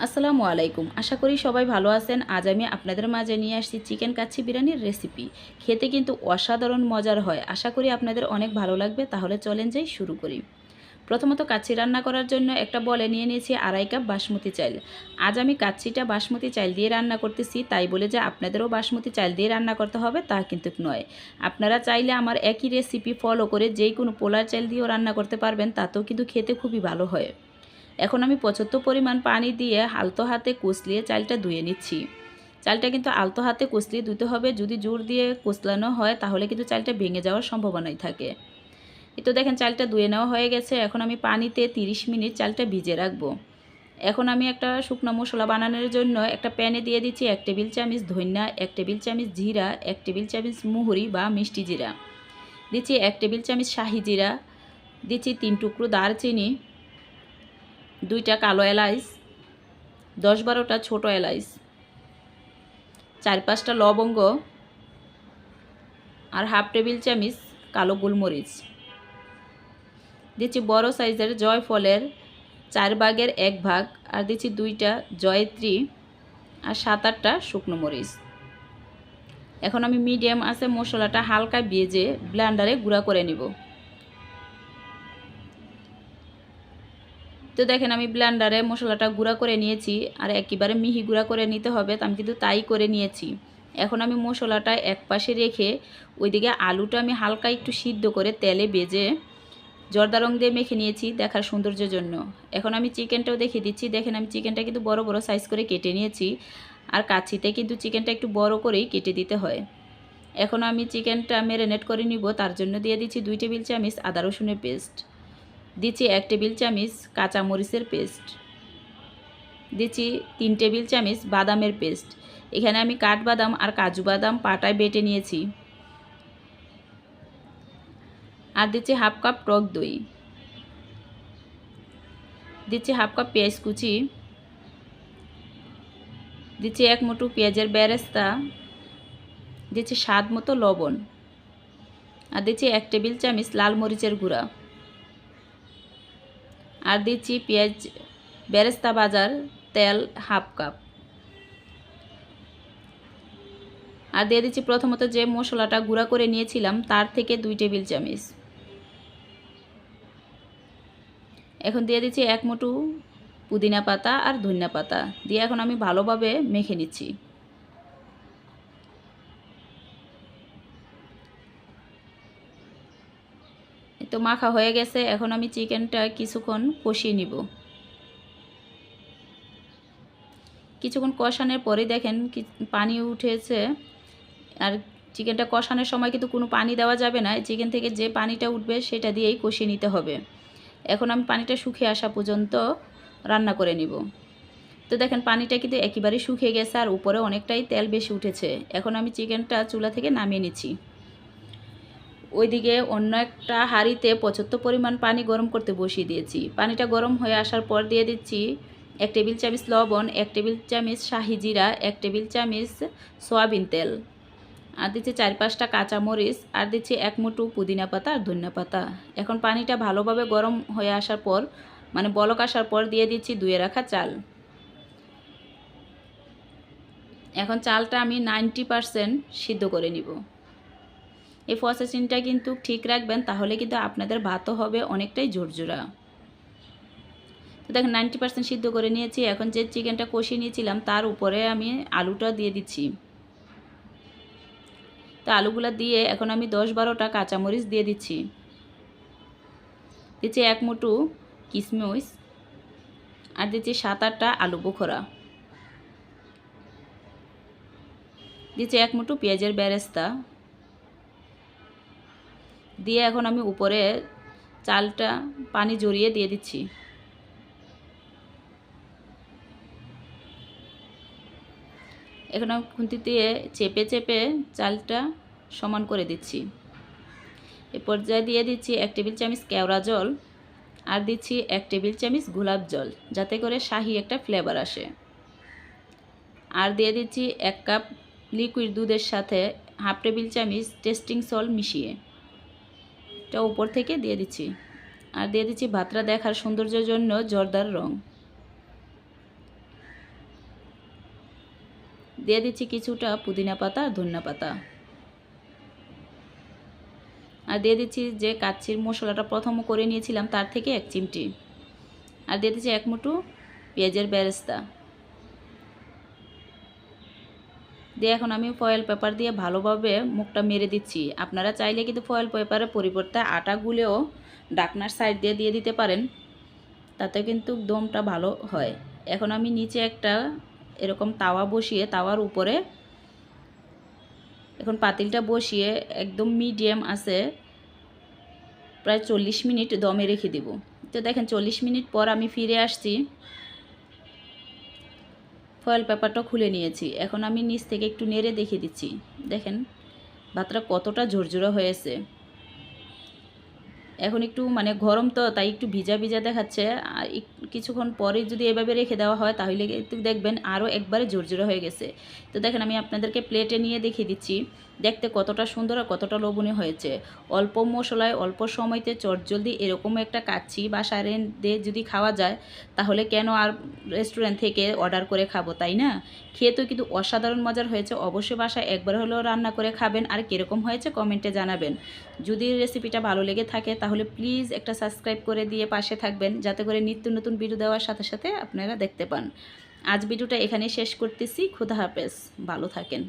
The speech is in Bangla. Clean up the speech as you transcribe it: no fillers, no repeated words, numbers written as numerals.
আসসালামু আলাইকুম। আশা করি সবাই ভালো আছেন। আজ আমি আপনাদের মাঝে নিয়ে আসছি চিকেন কাচ্চি বিরিয়ানির রেসিপি। খেতে কিন্তু অসাধারণ মজার হয়। আশা করি আপনাদের অনেক ভালো লাগবে। তাহলে চলেন যাই শুরু করি। প্রথমত কাচ্চি রান্না করার জন্য একটা বলে নিয়ে নিয়েছি 2.5 কাপ বাসমতি চাল। আজ আমি কাচ্চিটা বাসমতি চাল দিয়ে রান্না করতেছি, তাই বলে যে আপনাদেরও বাসমতি চাল দিয়ে রান্না করতে হবে তা কিন্তু নয়। আপনারা চাইলে আমার একই রেসিপি ফলো করে যেই কোনো পোলার চাল দিয়েও রান্না করতে পারবেন, তাতেও কিন্তু খেতে খুবই ভালো হয়। এখন আমি পর্যাপ্ত পরিমাণ পানি দিয়ে আলতো হাতে কষলিয়ে চালটা ধুয়ে নিচ্ছি। চালটা কিন্তু আলতো হাতে কষলিয়ে ধুতে হবে। যদি জোর দিয়ে কষলানো হয় তাহলে কিন্তু চালটা ভেঙে যাওয়ার সম্ভাবনাই থাকে। এই তো দেখেন চালটা ধুয়ে নেওয়া হয়ে গেছে। এখন আমি পানিতে 30 মিনিট চালটা ভিজিয়ে রাখবো। এখন আমি একটা শুকনো মশলা বানানোর জন্য একটা প্যানে দিয়ে দিচ্ছি 1 টেবিল চামচ ধনিয়া, 1 টেবিল চামচ জিরা, 1 টেবিল চামচ মুহুরি বা মিষ্টি জিরা, দিচ্ছি 1 টেবিল চামচ শাহি জিরা, দিচ্ছি 3 টুকরো দারচিনি, 2টা কালো এলাচ, 10-12টা ছোট এলাচ, 4-5টা লবঙ্গ আর হাফ টেবিল চামচ কালো গোলমরিচ, দিচ্ছি বড় সাইজের জয়ফলের 4/1 ভাগ, আর দিচ্ছি 2টা জয়ত্রী আর 7-8টা শুকনো মরিচ। এখন আমি মিডিয়াম আছে মশলাটা হালকা ভেজে ব্লেন্ডারে গুঁড়া করে নিব। তো দেখেন আমি ব্লেন্ডারে মশলাটা গুঁড়া করে নিয়েছি, আর একেবারে মিহি গুঁড়া করে নিতে হবে, তো আমি কিন্তু তাই করে নিয়েছি। এখন আমি মশলাটা এক পাশে রেখে ওইদিকে আলুটা আমি হালকা একটু সিদ্ধ করে তেলে ভেজে জর্দা রং দিয়ে মেখে নিয়েছি দেখার সৌন্দর্যের জন্য। এখন আমি চিকেনটাও দেখিয়ে দিচ্ছি। দেখেন আমি চিকেনটা কিন্তু বড় বড় সাইজ করে কেটে নিয়েছি, আর কাচ্চিতে কিন্তু চিকেনটা একটু বড় করেই কেটে দিতে হয়। এখন আমি চিকেনটা ম্যারিনেট করে নিব। তার জন্য দিয়ে দিচ্ছি 2 টেবিল চামচ আদা রসুনের পেস্ট, দিচ্ছি 1 টেবিল চামচ কাঁচামরিচের পেস্ট, দিচ্ছি 3 টেবিল চামচ বাদামের পেস্ট। এখানে আমি কাঠবাদাম আর কাজু বাদাম পাটায় বেটে নিয়েছি। আর দিচ্ছি হাফ কাপ টক দই, দিচ্ছি হাফ কাপ পেঁয়াজ কুচি, দিচ্ছি 1 মুঠো পেঁয়াজের বেরেস্তা, দিচ্ছি স্বাদ মতো লবণ, আর দিচ্ছি 1 টেবিল চামচ লাল মরিচের গুঁড়া, আর দিচ্ছি পেঁয়াজ বেরেস্তা ভাজার তেল হাফ কাপ, আর দিয়ে দিচ্ছি প্রথমত যে মশলাটা গুঁড়া করে নিয়েছিলাম তার থেকে 2 টেবিল চামচ। এখন দিয়ে দিচ্ছি 1 মুঠো পুদিনা পাতা আর ধনিয়া পাতা দিয়ে এখন আমি ভালোভাবে মেখে নিচ্ছি। তো মাখা হয়ে গেছে। এখন আমি চিকেনটা কিছুক্ষণ কষিয়ে নিব। কিছুক্ষণ কষানোর পরে দেখেন পানি উঠেছে, আর চিকেনটা কষানোর সময় কিন্তু কোনো পানি দেওয়া যাবে না। চিকেন থেকে যে পানিটা উঠবে সেটা দিয়েই কষিয়ে নিতে হবে। এখন আমি পানিটা শুকিয়ে আসা পর্যন্ত রান্না করে নিব। তো দেখেন পানিটা কিন্তু একেবারেই শুকিয়ে গেছে, আর উপরে অনেকটাই তেল বেশি উঠেছে। এখন আমি চিকেনটা চুলা থেকে নামিয়ে নিচ্ছি। ওইদিকে অন্য একটা হাঁড়িতে পর্যাপ্ত পরিমাণ পানি গরম করতে বসিয়ে দিয়েছি। পানিটা গরম হয়ে আসার পর দিয়ে দিচ্ছি 1 টেবিল চামচ লবণ, 1 টেবিল চামচ শাহি জিরা, 1 টেবিল চামচ সয়াবিন তেল, আর দিচ্ছি 4-5টা কাঁচামরিচ, আর দিচ্ছি 1 মুঠো পুদিনা পাতা আর ধনিয়া পাতা। এখন পানিটা ভালোভাবে গরম হয়ে আসার পর, মানে বলক আসার পর দিয়ে দিচ্ছি ধুয়ে রাখা চাল। এখন চালটা আমি 90% সিদ্ধ করে নিব। এই প্রসেসিংটা কিন্তু ঠিক রাখবেন, তাহলে কিন্তু আপনাদের ভাতও হবে অনেকটাই ঝরঝরা। তো দেখেন 90% সিদ্ধ করে নিয়েছি। এখন যে চিকেনটা কষিয়ে নিয়েছিলাম তার উপরে আমি আলুটা দিয়ে দিচ্ছি। তো আলুগুলো দিয়ে এখন আমি 10-12টা কাঁচামরিচ দিয়ে দিচ্ছি। দিচ্ছি 1 মুঠো কিশমিশ, আর দিচ্ছি 7-8টা আলু বোখরা, দিচ্ছি 1 মুঠো পেঁয়াজের বেরেস্তা দিয়ে এখন আমি উপরে চালটা পানি জড়িয়ে দিয়ে দিচ্ছি। এখন আমি খুন্তি দিয়ে চেপে চেপে চালটা সমান করে দিচ্ছি। এ পর্যায়ে দিয়ে দিচ্ছি 1 টেবিল চামচ কেওড়া জল, আর দিচ্ছি 1 টেবিল চামচ গোলাপ জল, যাতে করে শাহি একটা ফ্লেভার আসে। আর দিয়ে দিচ্ছি 1 কাপ লিকুইড দুধের সাথে হাফ টেবিল চামচ টেস্টিং সল্ট মিশিয়ে, এটা উপর থেকে দিয়ে দিচ্ছি। আর দিয়ে দিচ্ছি ভাতটা দেখার সৌন্দর্যের জন্য জর্দার রং। দিয়ে দিচ্ছি কিছুটা পুদিনা পাতা আর ধনিয়া পাতা। আর দিয়ে দিচ্ছি যে কাচ্চির মশলাটা প্রথম করে নিয়েছিলাম তার থেকে 1 চিমটি। আর দিয়ে দিচ্ছি 1 মুঠো পেঁয়াজের বেরেস্তা দিয়ে এখন আমি ফয়েল পেপার দিয়ে ভালোভাবে মুখটা মেরে দিচ্ছি। আপনারা চাইলে কিন্তু ফয়েল পেপারের পরিবর্তে আটা গুলেও ঢাকনার সাইড দিয়ে দিতে পারেন, তাতে কিন্তু দমটা ভালো হয়। এখন আমি নিচে একটা এরকম তাওয়া বসিয়ে তাওয়ার উপরে এখন পাতিলটা বসিয়ে একদম মিডিয়াম আছে প্রায় 40 মিনিট দমে রেখে দেব। তো দেখেন 40 মিনিট পর আমি ফিরে আসছি, ফয়েল পেপারটা খুলে নিয়েছি। এখন আমি নিচ থেকে একটু নেড়ে দেখিয়ে দিচ্ছি, দেখেন ভাতটা কতটা ঝরঝরা হয়েছে। এখন একটু মানে গরম তো তাই একটু ভিজা ভিজা দেখাচ্ছে, আর কিছুক্ষণ পরে যদি এভাবে রেখে দেওয়া হয় তাহলে একটু দেখবেন আরও একবারে ঝরঝরে হয়ে গেছে। তো দেখেন আমি আপনাদেরকে প্লেটে নিয়ে দেখিয়ে দিচ্ছি দেখতে কতটা সুন্দর আর কতটা লোভনীয় হয়েছে। অল্প মশলায় অল্প সময়তে চটজলদি এরকম একটা কাচ্চি বাসায় দিয়ে যদি খাওয়া যায় তাহলে কেন আর রেস্টুরেন্ট থেকে অর্ডার করে খাবো, তাই না? খেতেও কিন্তু অসাধারণ মজার হয়েছে। অবশ্যই বাসায় একবার হলেও রান্না করে খাবেন আর কীরকম হয়েছে কমেন্টে জানাবেন। যদি রেসিপিটা ভালো লেগে থাকে তাহলে প্লিজ একটা সাবস্ক্রাইব করে দিয়ে পাশে থাকবেন, যাতে করে নিত্য নতুন ভিডিও দেওয়ার সাথে সাথে আপনারা দেখতে পান। আজ ভিডিওটা এখানেই শেষ করতেছি। খুদা হাফেজ, ভালো থাকেন।